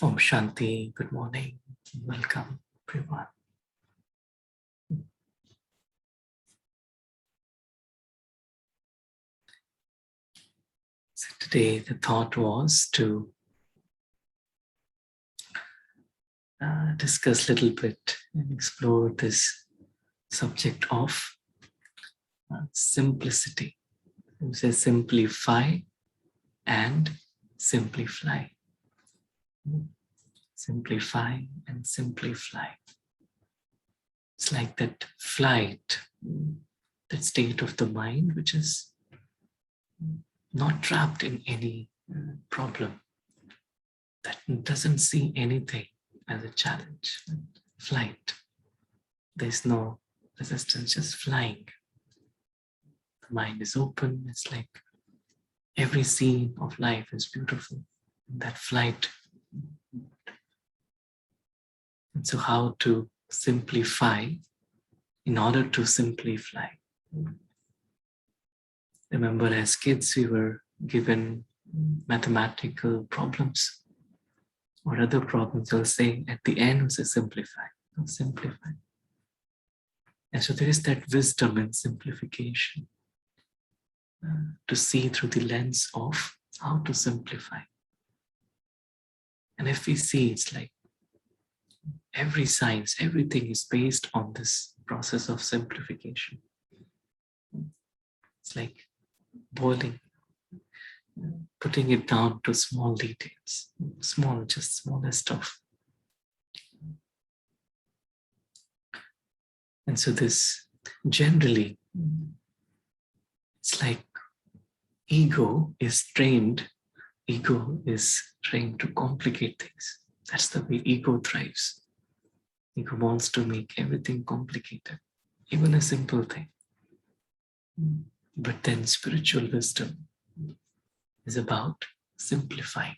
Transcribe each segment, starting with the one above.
Om Shanti, good morning, welcome everyone. So today the thought was to discuss a little bit and explore this subject of simplicity. We say simplify and simplify. Simplify and simplify. It's like that flight, that state of the mind which is not trapped in any problem, that doesn't see anything as a challenge. Flight. There's no resistance, just flying. The mind is open. It's like every scene of life is beautiful in that flight. And so how to simplify in order to simplify? Remember, as kids, we were given mathematical problems or other problems. They'll say at the end, we say simplify. Simplify. And so there is that wisdom in simplification to see through the lens of how to simplify. And if we see, it's like every science, everything is based on this process of simplification. It's like boiling, putting it down to small details, small, just smallest stuff. And so this generally, it's like ego is trained to complicate things. That's the way ego thrives. Ego wants to make everything complicated, even a simple thing. But then spiritual wisdom is about simplifying.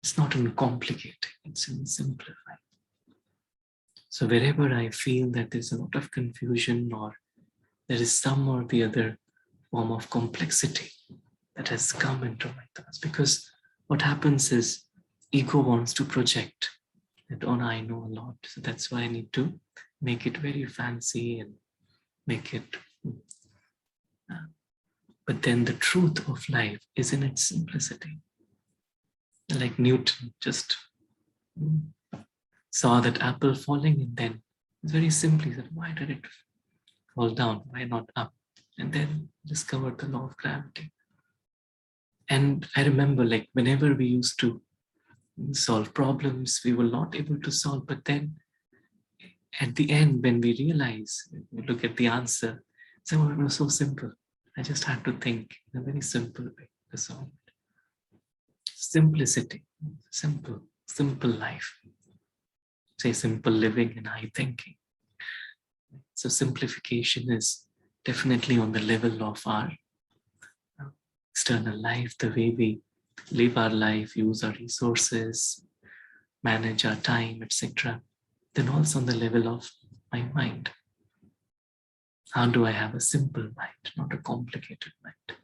It's not in complicating, it's in simplifying. So wherever I feel that there's a lot of confusion or there is some or the other form of complexity that has come into my thoughts, because what happens is ego wants to project that, oh, I know a lot, so that's why I need to make it very fancy and make it. But then the truth of life is in its simplicity. Like Newton just saw that apple falling, and then it's very simply said, why did it fall down? Why not up? And then discovered the law of gravity. And I remember, like, whenever we used to solve problems, we were not able to solve. But then at the end, when we realize, we look at the answer, so it was so simple. I just had to think in a very simple way to solve it. Simplicity, simple life. Say simple living and high thinking. So simplification is definitely on the level of our external life, the way we live our life, use our resources, manage our time, etc. Then also on the level of my mind. How do I have a simple mind, not a complicated mind?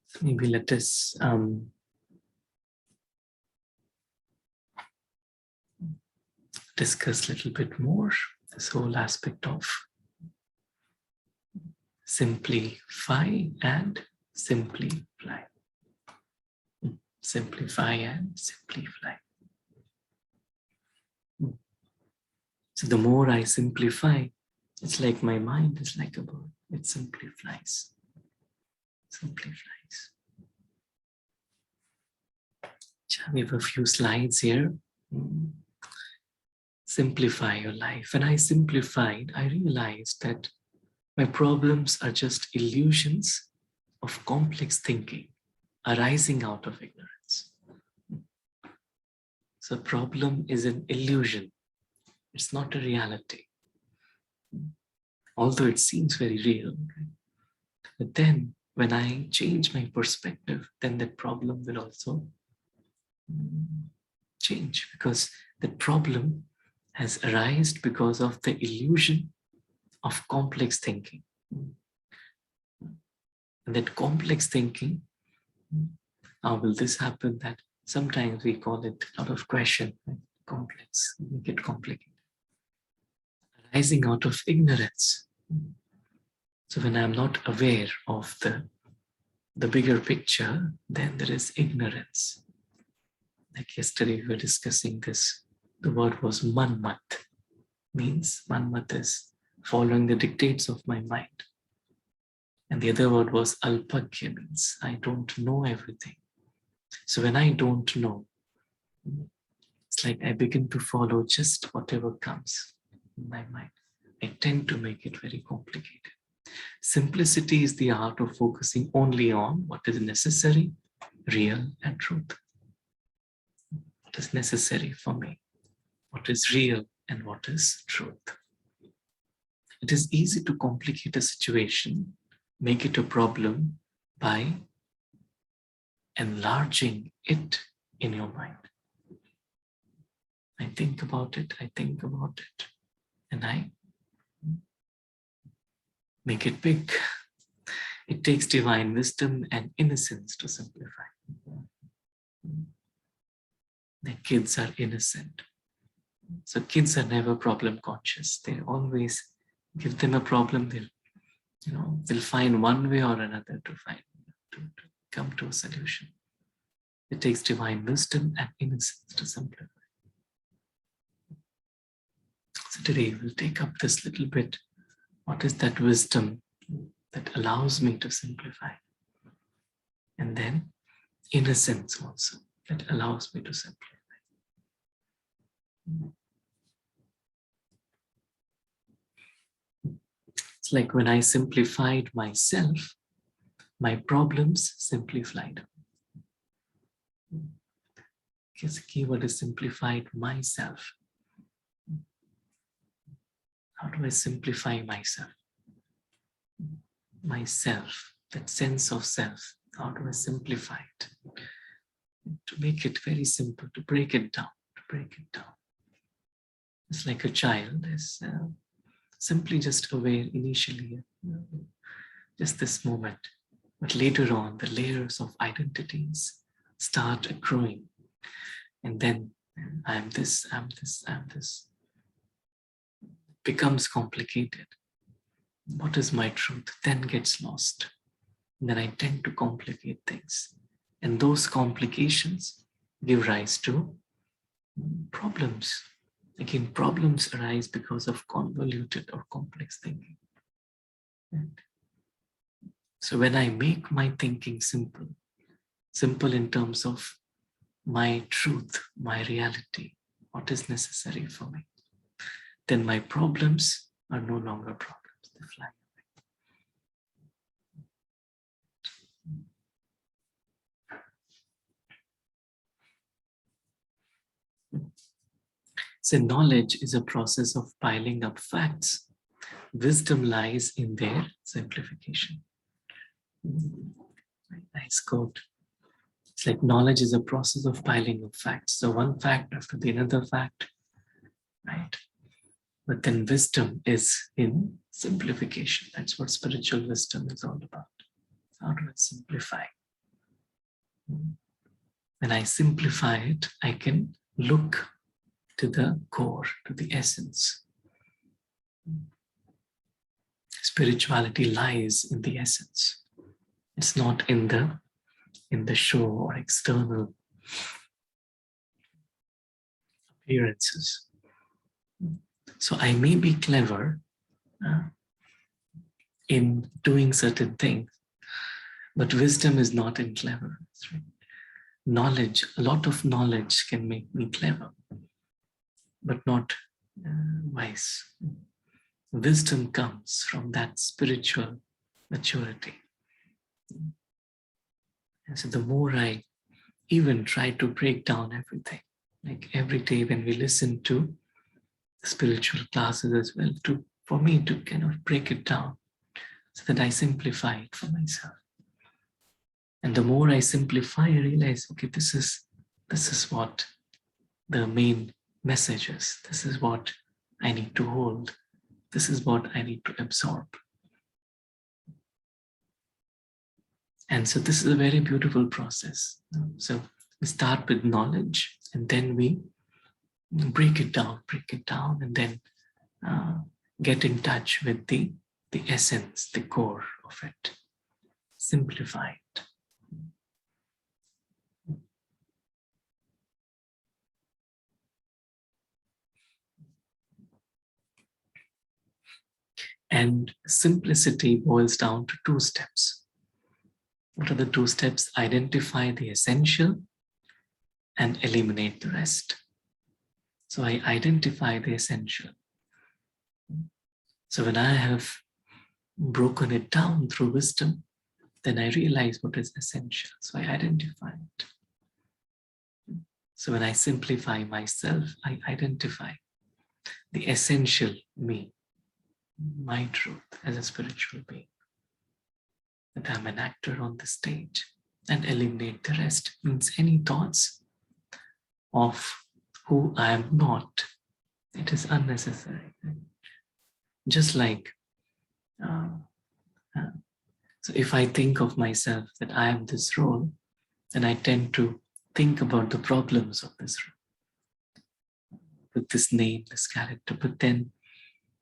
So maybe let us discuss a little bit more this whole aspect of simplify and simplify. Simplify and simplify. So the more I simplify, it's like my mind is like a bird. It simplifies. Simplifies. We have a few slides here. Simplify your life. When I simplified, I realized that my problems are just illusions of complex thinking arising out of ignorance. So problem is an illusion. It's not a reality. Although it seems very real. Right? But then when I change my perspective, then that problem will also change, because the problem has arisen because of the illusion of complex thinking. And that complex thinking How will this happen? That sometimes we call it out of question, right? Complex, make it complicated. Arising out of ignorance. So when I'm not aware of the bigger picture, then there is ignorance. Like yesterday we were discussing this. The word was manmat. Means manmat is following the dictates of my mind. And the other word was alpagya, means I don't know everything. So when I don't know, it's like I begin to follow just whatever comes in my mind. I tend to make it very complicated. Simplicity is the art of focusing only on what is necessary, real, and truth. What is necessary for me, what is real, and what is truth. It is easy to complicate a situation, make it a problem by enlarging it in your mind. I think about it, and I make it big. It takes divine wisdom and innocence to simplify. The kids are innocent. So kids are never problem conscious. They always give them a problem. They'll find one way or another to come to a solution. It takes divine wisdom and innocence to simplify. So today we'll take up this little bit. What is that wisdom that allows me to simplify? And then innocence also that allows me to simplify. It's like when I simplified myself, my problems simplified. Because the keyword is simplified myself. How do I simplify myself? Myself, that sense of self. How do I simplify it? To make it very simple, to break it down, It's like a child is simply just aware initially, just this moment. But later on, the layers of identities start accruing. And then I'm this. Becomes complicated. What is my truth? Then gets lost. And then I tend to complicate things. And those complications give rise to problems. Again, problems arise because of convoluted or complex thinking. Right? So when I make my thinking simple in terms of my truth, my reality, what is necessary for me, then my problems are no longer problems, they fly away. So knowledge is a process of piling up facts. Wisdom lies in their simplification. Nice quote. It's like knowledge is a process of piling up facts. So one fact after the another fact, right? But then wisdom is in simplification. That's what spiritual wisdom is all about. How do I simplify? When I simplify it, I can look to the core, to the essence. Spirituality lies in the essence. It's not in the show or external appearances. So I may be clever in doing certain things, but wisdom is not in cleverness. Right? Knowledge, a lot of knowledge can make me clever, but not wise. Wisdom comes from that spiritual maturity. And so the more I even try to break down everything, like every day when we listen to spiritual classes as well, for me to kind of break it down so that I simplify it for myself. And the more I simplify, I realize, okay, this is what the main message is. This is what I need to hold. This is what I need to absorb. And so this is a very beautiful process. So we start with knowledge, and then we break it down, and then get in touch with the essence, the core of it. Simplify it. And simplicity boils down to 2 steps. What are the 2 steps? Identify the essential and eliminate the rest. So I identify the essential. So when I have broken it down through wisdom, then I realize what is essential. So I identify it. So when I simplify myself, I identify the essential me, my truth as a spiritual being, that I'm an actor on the stage, and eliminate the rest. Means any thoughts of who I am not, it is unnecessary. Just like, so if I think of myself that I am this role, then I tend to think about the problems of this role, with this name, this character. But then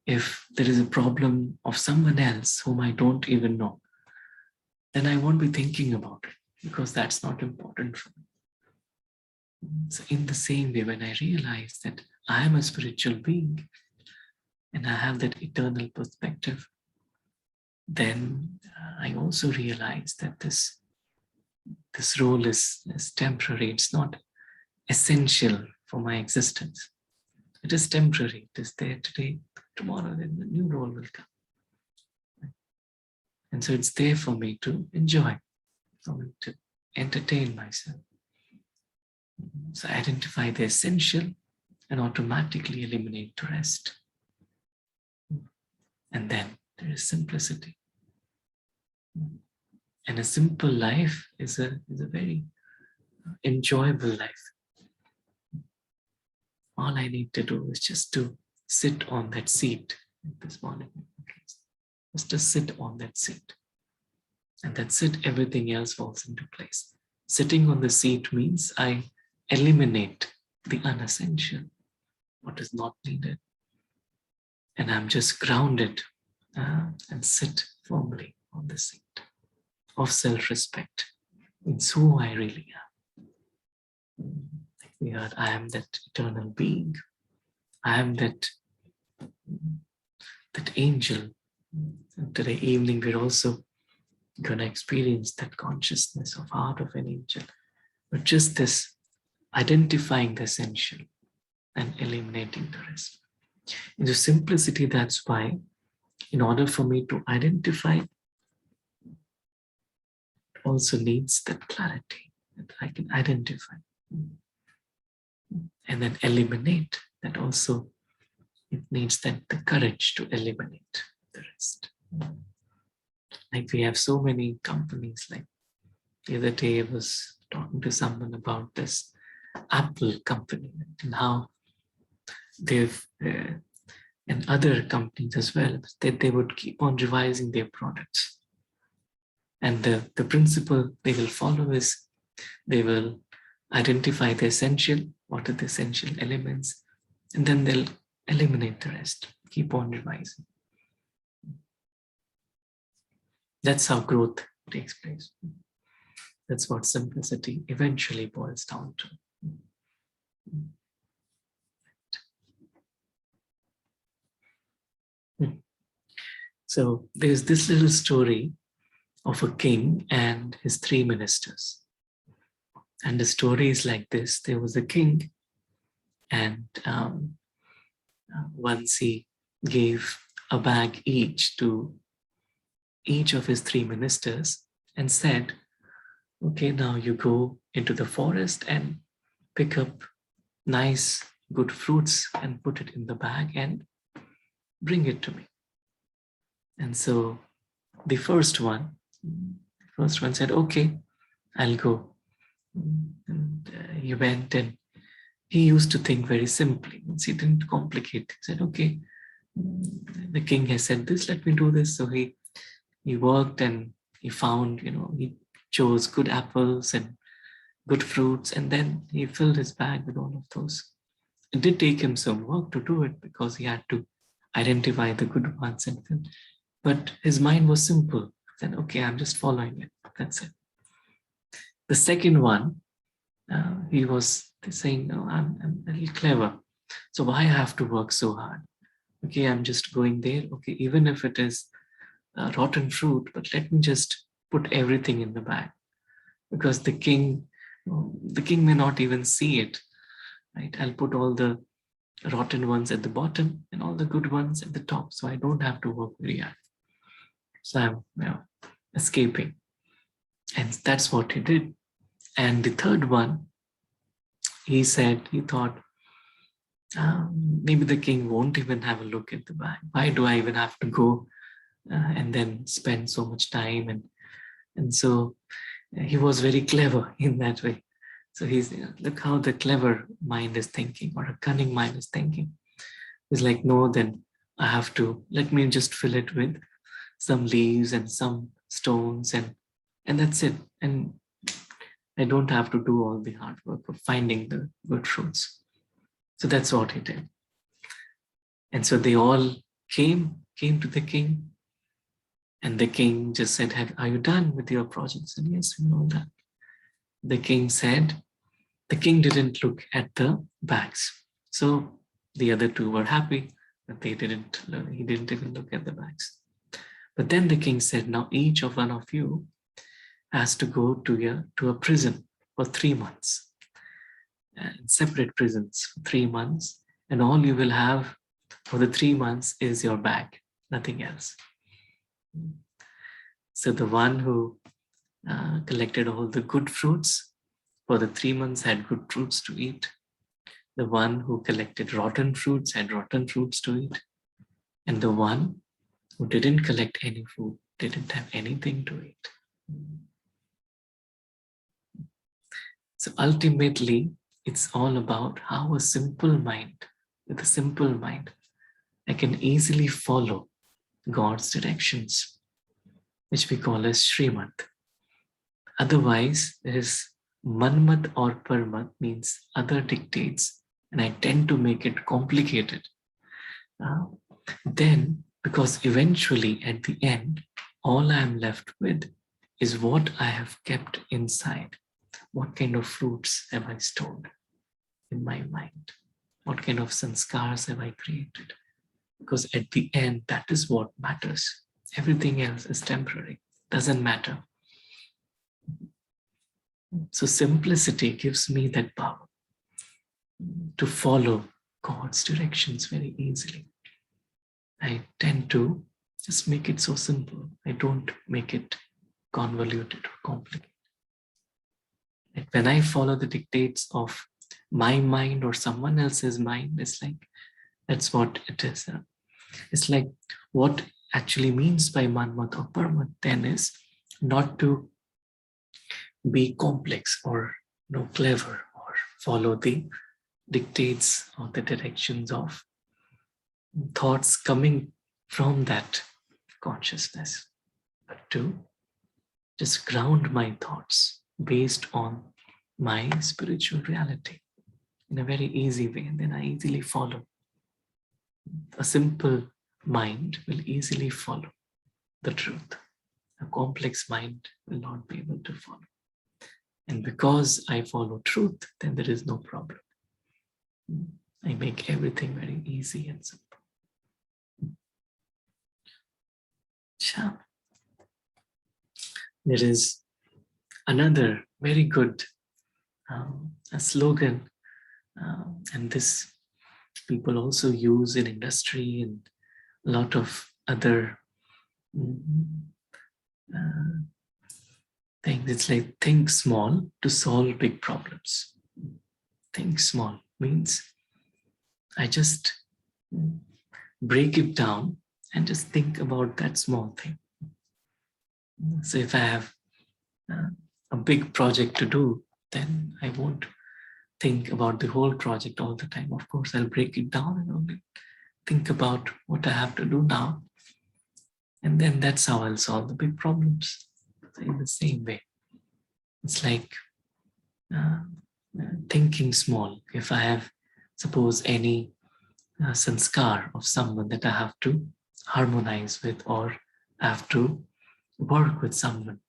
if there is a problem of someone else whom I don't even know, then I won't be thinking about it, because that's not important for me. So in the same way, when I realize that I am a spiritual being and I have that eternal perspective, then I also realize that this role is temporary. It's not essential for my existence. It is temporary. It is there today. Tomorrow, then the new role will come. And so it's there for me to enjoy, for me to entertain myself. So identify the essential and automatically eliminate the rest. And then there is simplicity. And a simple life is a very enjoyable life. All I need to do is just to sit on that seat this morning. Just to sit on that seat. And that's it, everything else falls into place. Sitting on the seat means I eliminate the unessential, what is not needed. And I'm just grounded and sit firmly on the seat of self-respect. It's who I really am. Like we heard, I am that eternal being. I am that angel. And today evening, we're also going to experience that consciousness of heart of an angel. But just this, identifying the essential and eliminating the rest. In the simplicity, that's why, in order for me to identify, it also needs that clarity that I can identify. And then eliminate, that also, it needs that the courage to eliminate the rest. Like we have so many companies, like the other day I was talking to someone about this Apple company and how they've, and other companies as well, that they would keep on revising their products. And the principle they will follow is they will identify the essential, what are the essential elements, and then they'll eliminate the rest, keep on revising. That's how growth takes place. That's what simplicity eventually boils down to. So there's this little story of a king and his 3 ministers. And the story is like this. There was a king, and once he gave a bag each to each of his 3 ministers and said, okay, now you go into the forest and pick up nice, good fruits and put it in the bag and bring it to me. And so the first one said, okay, I'll go. And he went, and he used to think very simply. He didn't complicate. He said, okay, the king has said this, let me do this. So he worked and he found, he chose good apples and good fruits, and then he filled his bag with all of those. It did take him some work to do it because he had to identify the good ones and fill. But his mind was simple. Then, okay, I'm just following it. That's it. The second one, he was saying, no, I'm a little clever. So why I have to work so hard? Okay, I'm just going there. Okay, even if it is rotten fruit, but let me just put everything in the bag, because the king may not even see it, right? I'll put all the rotten ones at the bottom and all the good ones at the top, so I don't have to work very hard. So I'm escaping, and that's what he did. And the third one, he thought, maybe the king won't even have a look at the bag. Why do I even have to go and then spend so much time? And so he was very clever in that way. So look how the clever mind is thinking, or a cunning mind is thinking. He's like, no, then let me just fill it with some leaves and some stones, and that's it. And I don't have to do all the hard work of finding the good fruits. So that's what he did. And so they all came to the king, and the king just said, are you done with your projects? And yes, we know that. The king didn't look at the bags. So the other two were happy that he didn't even look at the bags. But then the king said, now each of one of you has to go to a prison for 3 months, separate prisons for 3 months, and all you will have for the 3 months is your bag, nothing else. So the one who collected all the good fruits for the 3 months had good fruits to eat. The one who collected rotten fruits had rotten fruits to eat. And the one who didn't collect any food didn't have anything to eat. So ultimately, it's all about how with a simple mind, I can easily follow God's directions, which we call as Srimad. Otherwise, there is Manmat or Parmat, means other dictates, and I tend to make it complicated. Then, because eventually at the end, all I am left with is what I have kept inside. What kind of fruits have I stored in my mind? What kind of sanskars have I created? Because at the end, that is what matters. Everything else is temporary, doesn't matter. So simplicity gives me that power to follow God's directions very easily. I tend to just make it so simple. I don't make it convoluted or complicated. Like when I follow the dictates of my mind or someone else's mind, it's like, that's what it is. It's like what actually means by manmat or parmat then is not to be complex or clever or follow the dictates or the directions of thoughts coming from that consciousness, but to just ground my thoughts based on my spiritual reality in a very easy way, and then I easily follow. A simple mind will easily follow the truth. A complex mind will not be able to follow. And because I follow truth, then there is no problem. I make everything very easy and simple. There is another very good a slogan, and this people also use in industry and a lot of other things. It's like, think small to solve big problems. Think small means I just break it down and just think about that small thing. So if I have a big project to do, then I won't think about the whole project all the time. Of course, I'll break it down and only think about what I have to do now. And then that's how I'll solve the big problems in the same way. It's like thinking small. If I have, suppose, any sanskar of someone that I have to harmonize with, or have to work with someone,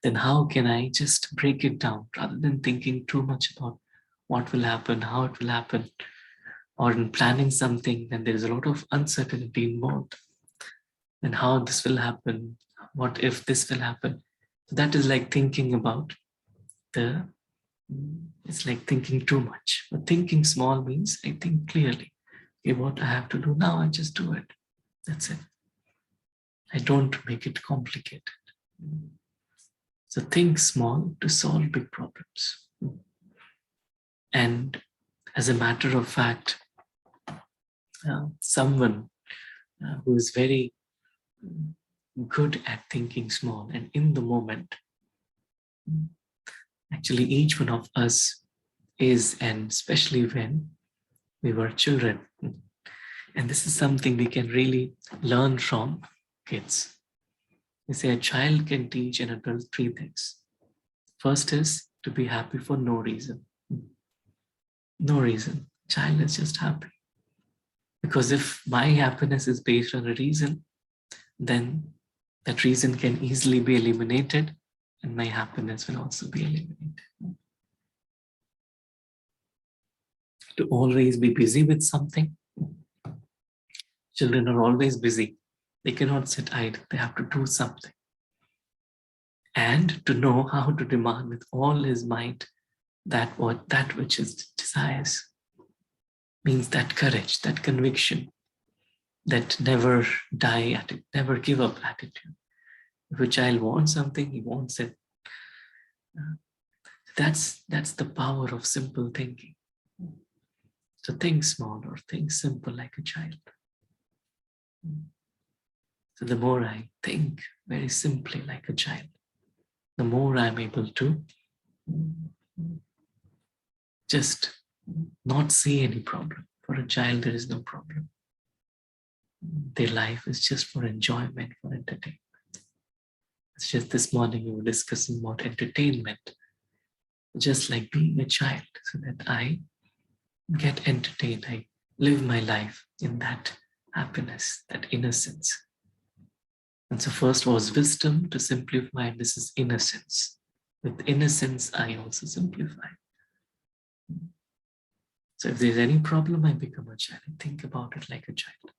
then how can I just break it down rather than thinking too much about what will happen, how it will happen, or in planning something, then there is a lot of uncertainty involved. And how this will happen, what if this will happen. So that is like thinking about it's like thinking too much. But thinking small means I think clearly. Okay, what I have to do now, I just do it. That's it. I don't make it complicated. So think small to solve big problems. And as a matter of fact, someone who is very good at thinking small and in the moment, actually each one of us is, and especially when we were children. And this is something we can really learn from kids. They say a child can teach an adult three things. First is to be happy for no reason. No reason. Child is just happy. Because if my happiness is based on a reason, then that reason can easily be eliminated and my happiness will also be eliminated. To always be busy with something. Children are always busy. They cannot sit idle. They have to do something. And to know how to demand with all his might that which is desires, means that courage, that conviction, that never die at it, never give up attitude. If a child wants something, he wants it. That's the power of simple thinking. So think small or think simple like a child. So the more I think very simply like a child, the more I'm able to just not see any problem. For a child, there is no problem. Their life is just for enjoyment, for entertainment. It's just this morning we were discussing about entertainment, just like being a child, so that I get entertained. I live my life in that happiness, that innocence. And so first was wisdom to simplify, and this is innocence. With innocence, I also simplify. So if there's any problem, I become a child. I think about it like a child.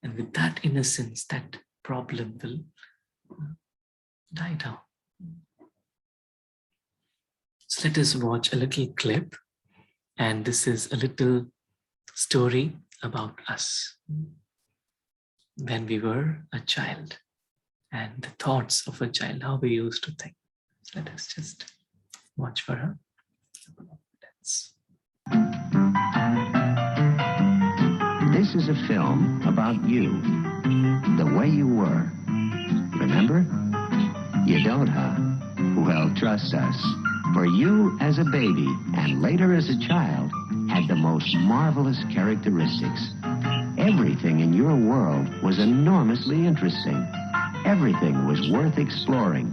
And with that innocence, that problem will die down. So let us watch a little clip. And this is a little story about us when we were a child and the thoughts of a child, how we used to think. So let us just watch for a couple of minutes. This is a film about you, the way you were. Remember? You don't, huh? Well, trust us. For you as a baby and later as a child had the most marvelous characteristics. Everything in your world was enormously interesting. Everything was worth exploring.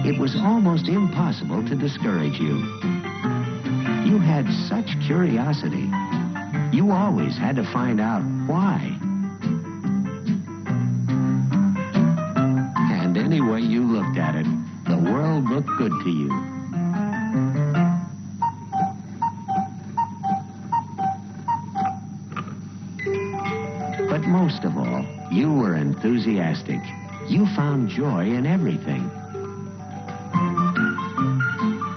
It was almost impossible to discourage you. You had such curiosity. You always had to find out why. And any way you looked at it, the world looked good to you. But most of all, you were enthusiastic. You found joy in everything.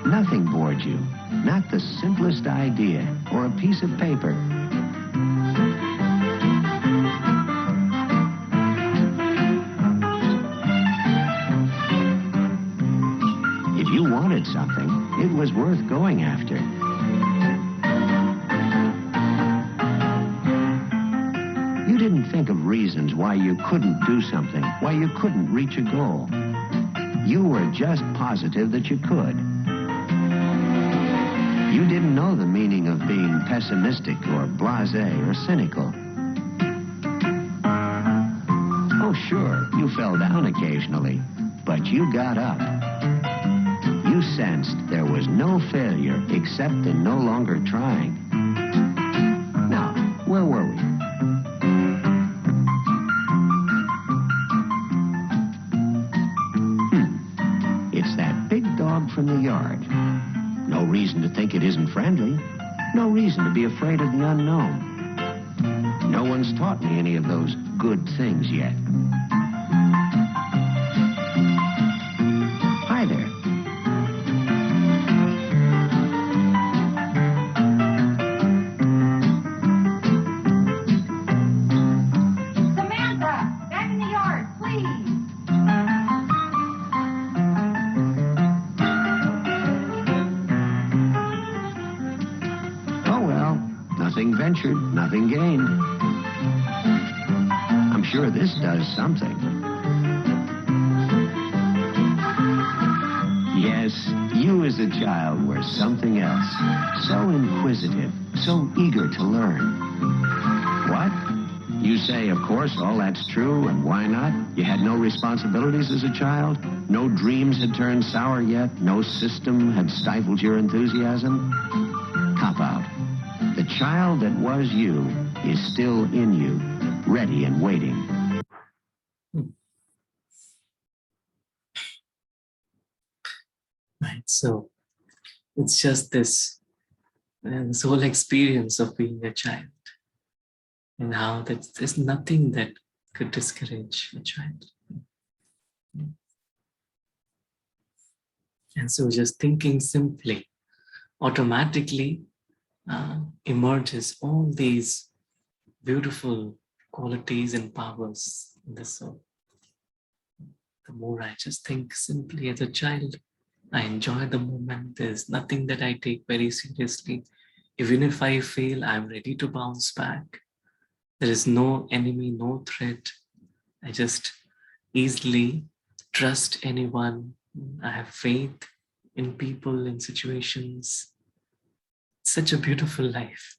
Nothing bored you, not the simplest idea or a piece of paper. If you wanted something, it was worth going after. You didn't think of reasons why you couldn't do something, why you couldn't reach a goal. You were just positive that you could. You didn't know the meaning of being pessimistic or blasé or cynical. Sure, you fell down occasionally, but you got up. You sensed there was no failure except in no longer trying. Now, where were we? It's that big dog from the yard. No reason to think it isn't friendly. No reason to be afraid of the unknown. No one's taught me any of those good things yet. Hi there. Samantha, back in the yard, please. Oh well, nothing ventured, nothing gained. I'm sure this does something. Yes, you as a child were something else. So inquisitive, so eager to learn. What? You say, of course, all that's true, and why not? You had no responsibilities as a child? No dreams had turned sour yet? No system had stifled your enthusiasm? Cop out. The child that was you is still in you, ready and waiting. Right. So it's just this whole experience of being a child, and how that there's nothing that could discourage a child. And so just thinking simply automatically emerges all these beautiful qualities and powers in the soul. The more I just think simply as a child, I enjoy the moment. There's nothing that I take very seriously. Even if I fail, I'm ready to bounce back. There is no enemy, no threat. I just easily trust anyone. I have faith in people, in situations. Such a beautiful life.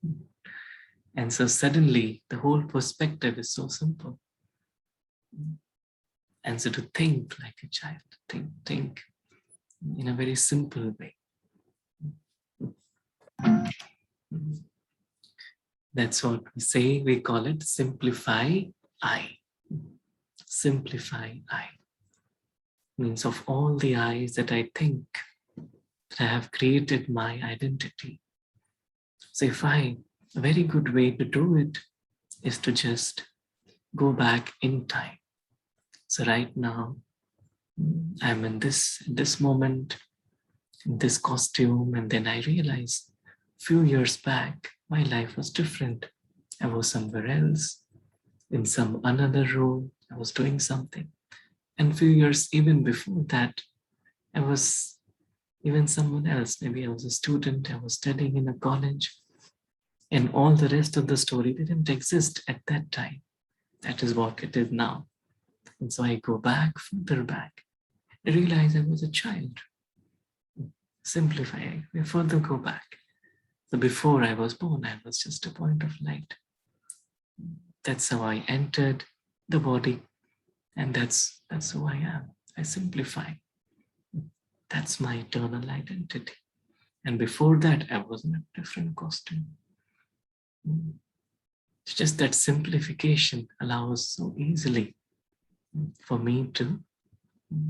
And so suddenly the whole perspective is so simple. And so to think like a child, think in a very simple way. That's what we say, we call it simplify I. Simplify I. Means of all the I's that I think, that I have created my identity. So a very good way to do it is to just go back in time. So right now, I'm in this moment, in this costume, and then I realize a few years back, my life was different. I was somewhere else, in some another role, I was doing something. And a few years even before that, I was even someone else. Maybe I was a student, I was studying in a college, and all the rest of the story didn't exist at that time. That is what it is now. And so I go back, further back. I realize I was a child. Simplify, I further go back. So before I was born, I was just a point of light. That's how I entered the body, and that's who I am. I simplify. That's my eternal identity. And before that, I was in a different costume. It's just that simplification allows so easily for me to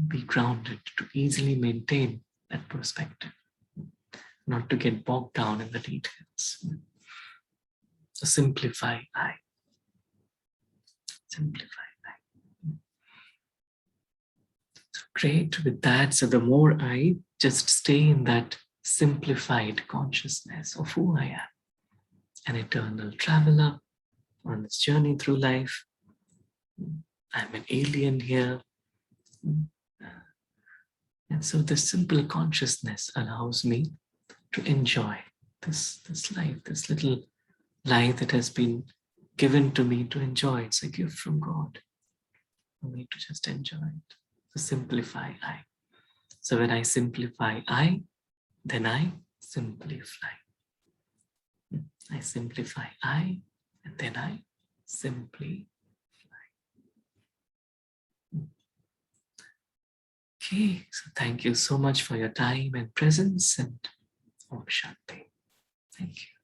be grounded, to easily maintain that perspective, not to get bogged down in the details. So simplify I. Simplify I. So great with that. So the more I just stay in that simplified consciousness of who I am, an eternal traveler on this journey through life. I'm an alien here. And so this simple consciousness allows me to enjoy this life, this little life that has been given to me to enjoy. It's a gift from God for me to just enjoy it. So simplify I. So when I simplify I, then I simplify. I simplify I, and then I simply Okay, so thank you so much for your time and presence, and Om Shanti. Thank you.